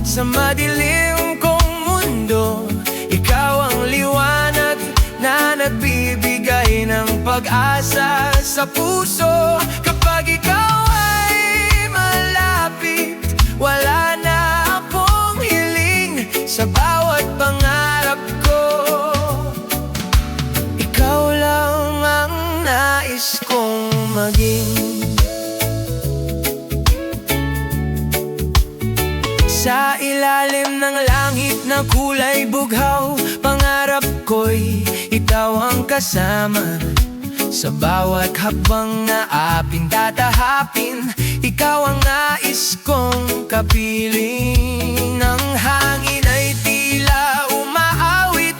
sa madilim kong mundo. Ikaw ang liwanag na nagbibigay ng pag-asa sa puso. Kapag ikaw ay malapit, wala na akong hiling sa bawat pangarap ko. Ikaw lang ang nais kong maging. Sa ilalim ng langit na kulay bughaw, pangarap ko'y ikaw ang kasama. Sa bawat habang na aping tatahapin, ikaw ang nais kong kapiling. Ang hangin ay tila umaawit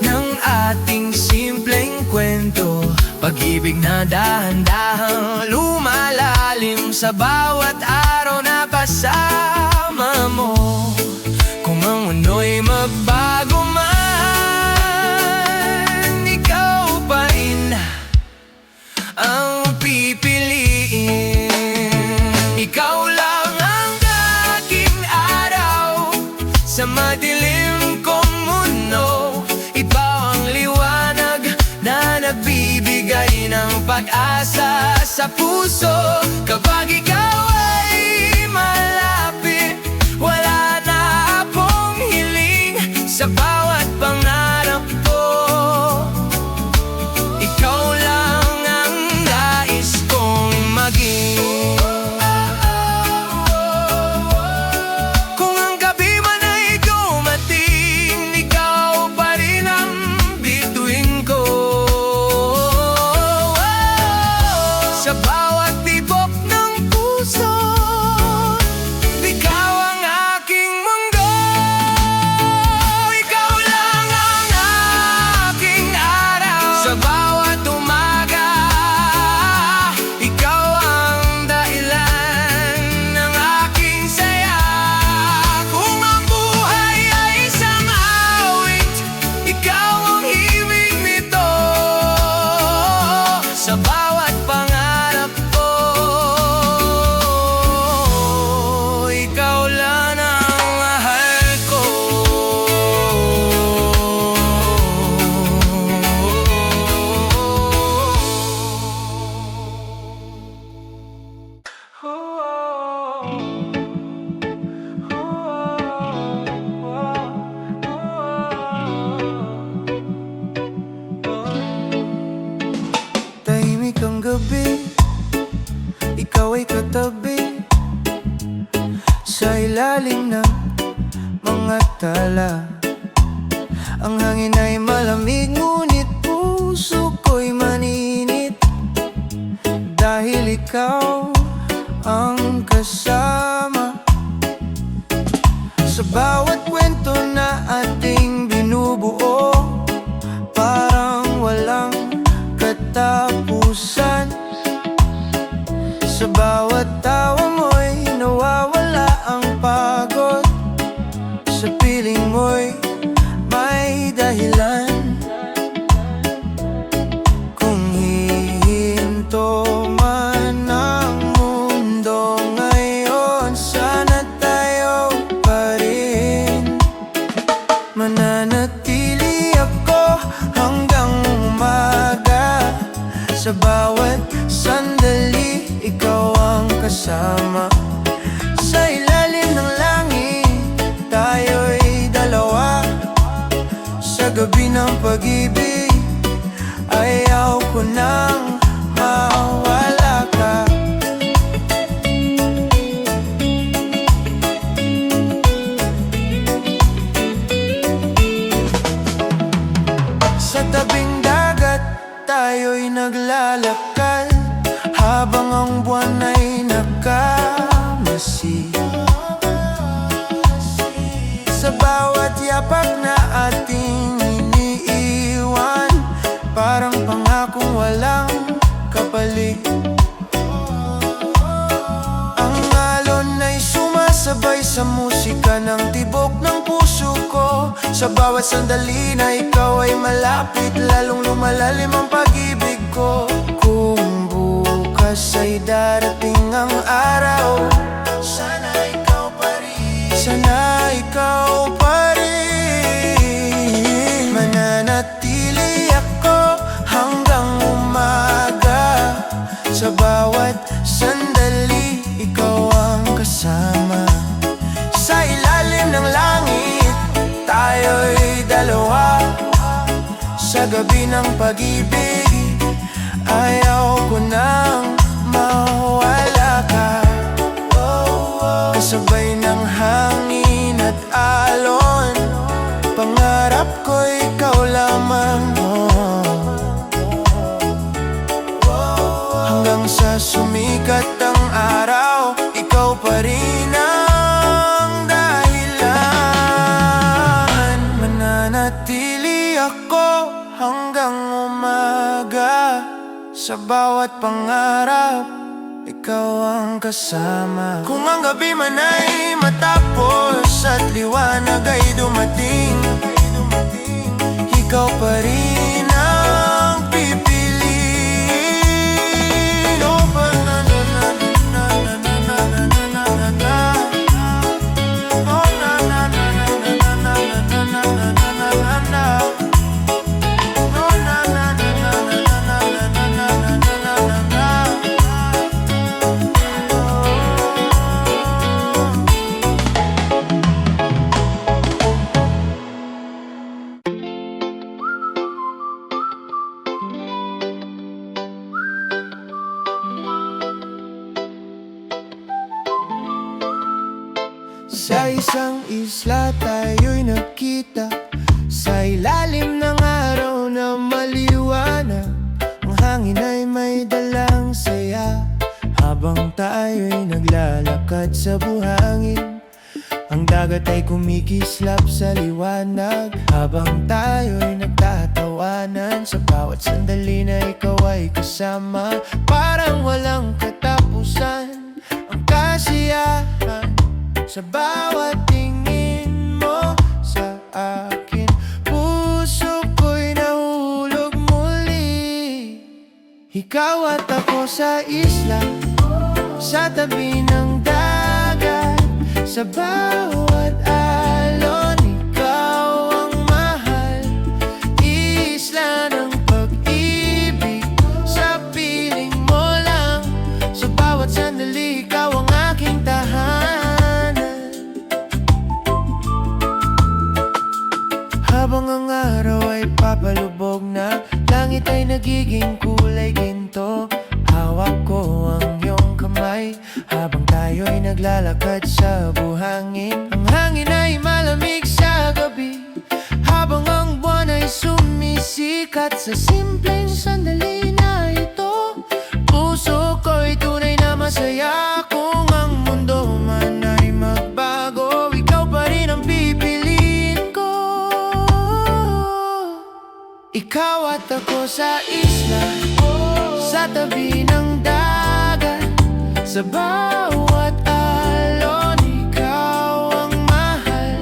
ng ating simpleng kwento, pag-ibig na dahan-dahang lumalalim sa bawat araw na kasama mo. Kung ang mundo'y magbago man, ikaw pa rin ang pipiliin. Ikaw lang ang aking araw sa madilim kong mundo. Ikaw ang liwanag na nagbibigay ng pag-asa sa puso. Kapag ikaw ay malapit, wala na akong hiling sa bawat pangarap ko. Ikaw lang ang nais kong maging. Kung ang gabi man ay dumating, ikaw pa rin ang bituin ko. Sa bawat tibok ng ikaw ay katabi sa ilalim ng mga tala. Ang hangin ay malamig, ngunit puso ko'y maninit, dahil ikaw ang kasama sa bawat kwento na ating binubuo. Parang walang katapusan, sa bawat tawa mo'y nawawala ang pagod, sa piling mo'y may dahilan. Kung hihinto man ang mundo ngayon, sana tayo pa rin. Mananatili ako hanggang umaga, sa bawat sandali ikaw ang kasama. Sa ilalim ng langit tayo'y dalawa, sa gabi ng pag-ibig ayaw ko nang mawala ka. Sa tabing dagat tayo'y naglalakad, habang ang buwan ay nakamasi. Sa bawat yapak na ating iniiwan, parang pangakong walang kapalit. Ang alon ay sumasabay sa musika ng tibok ng puso ko. Sa bawat sandali na ikaw ay malapit, lalong lumalalim ang pag-ibig ko. Kung bukas ay darating ang araw, sana ikaw pa rin, sana ikaw pa rin. Mananatili ako hanggang umaga, sa bawat sandali ikaw ang kasama. Sa ilalim ng langit tayo'y dalawa, sa gabi ng pag-ibig ayaw ko nang mawala ka. Kasabay ng hangin at alon, pangarap ko ikaw lamang. Hanggang sa sumikat ang araw, ikaw pa rin ang dahilan. Mananatili ako hanggang umaga, sa bawat pangarap ikaw ang kasama. Kung ang gabi man ay matapos at liwanag ay dumating, ikaw pa rin ang pipiliin. Oh, oh, sa isang isla tayo'y nakita, sa ilalim ng araw na maliwanag. Ang hangin ay may dalang saya, habang tayo'y naglalakad sa buhangin. Ang dagat ay kumikislap sa liwanag, habang tayo'y nagtatawanan. Sa bawat sandali na ikaw ay kasama, parang walang katapusan ang kasiyahan. Sa bawat tingin mo sa akin, puso ko'y nahulog muli. Ikaw at ako sa isla, sa tabi ng dagat, sa bawat alon ikaw ang mahal. Isla ng pag-ibig, sa piling mo lang, sa bawat sandali ikaw ang aking tahanan. Habang ang araw ay papalubog na, langit ay nagiging kulay ginto. Hawak ko ang iyong kamay, naglalakad sa buhangin. Ang hangin ay malamig sa gabi, habang ang buwan ay sumisikat. Sa simpleng sandali na ito, puso ko'y tunay na masaya. Kung ang mundo man ay magbago, ikaw pa rin ang pipiliin ko. Ikaw at ako sa isla, sa tabi ng dagat. Sa bawat alon, ikaw ang mahal.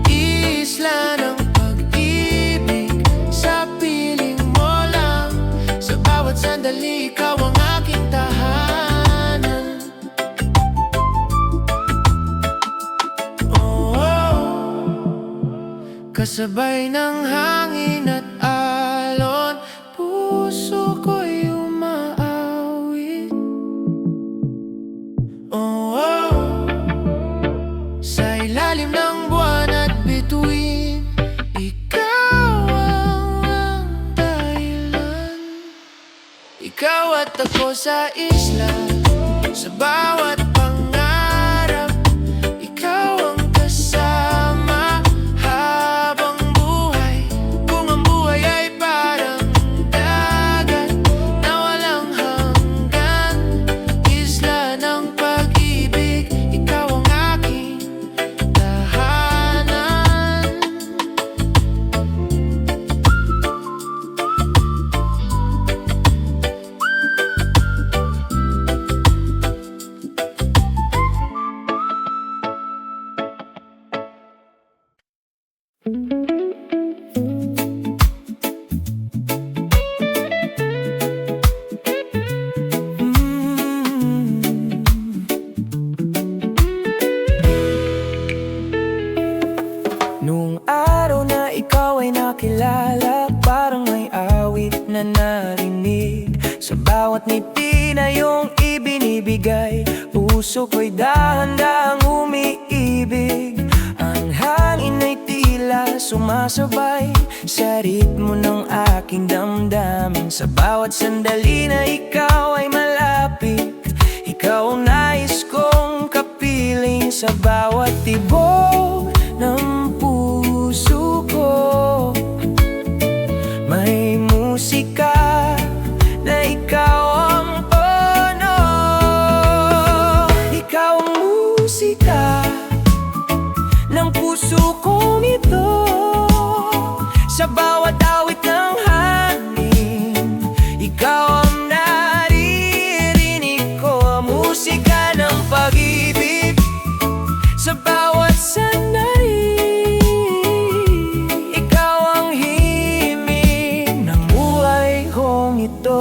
Isla ng pag-ibig, sa piling mo lang. Sa bawat sandali, ikaw ang aking tahanan. Oh, oh. Kasabay ng hangin at alon, puso ko'y umaawit. Oh, oh. Sa ilalim ng buwan at bituin, ikaw ang dahilan. Ikaw at ako sa isla, sa bawat pangarap. Ikaw ang kasama habang buhay. Kung ang buhay ay parang dagat na walang hanggan, isla ng pag-ibig, ikaw ang aking tahanan. Nung araw na ikaw ay nakilala, parang may awit na narinig. Sa bawat ngiti na iyong ibinibigay, puso ko'y dahan-dahang umiibig. Ang hangin ay tila sumasabay sa ritmo ng aking damdamin. Sa bawat sandali na ikaw ay malapit, ikaw ang nais kong kapiling. Sa bawat tibok ng puso ko, may musika na ikaw ang tono. Ikaw ang musika ng puso kong ito. Sa bawat awit ng hangin, ikaw ang naririnig ko. Musika ng pag-ibig sa bawat sandali, ikaw ang himig ng buhay kong ito.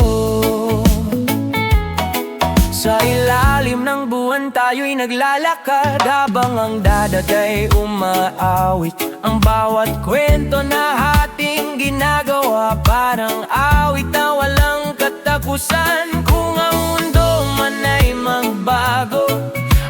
Sa ilalim ng buwan tayo'y naglalakad, habang ang dagat ay umaawit. Ang bawat kwento na ating ginagawa, parang awit na walang katapusan. Kung ang mundo man ay magbago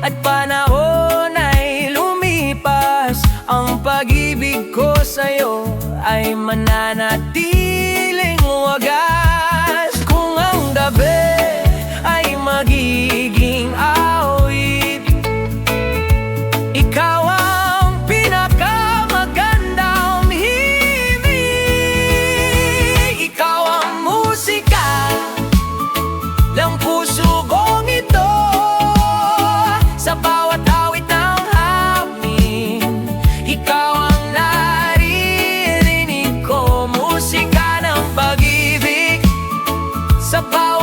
at panahon ay lumipas, ang pag-ibig ko sa'yo ay mananatiling wagas. Kung ang gabi ay magiging awit, ikaw ang pinakamagandang himig. Ikaw ang musika ng puso kong ito. Sa bawat awit ng hangin, ikaw ang naririnig ko. Musika ng pag-ibig sa bawat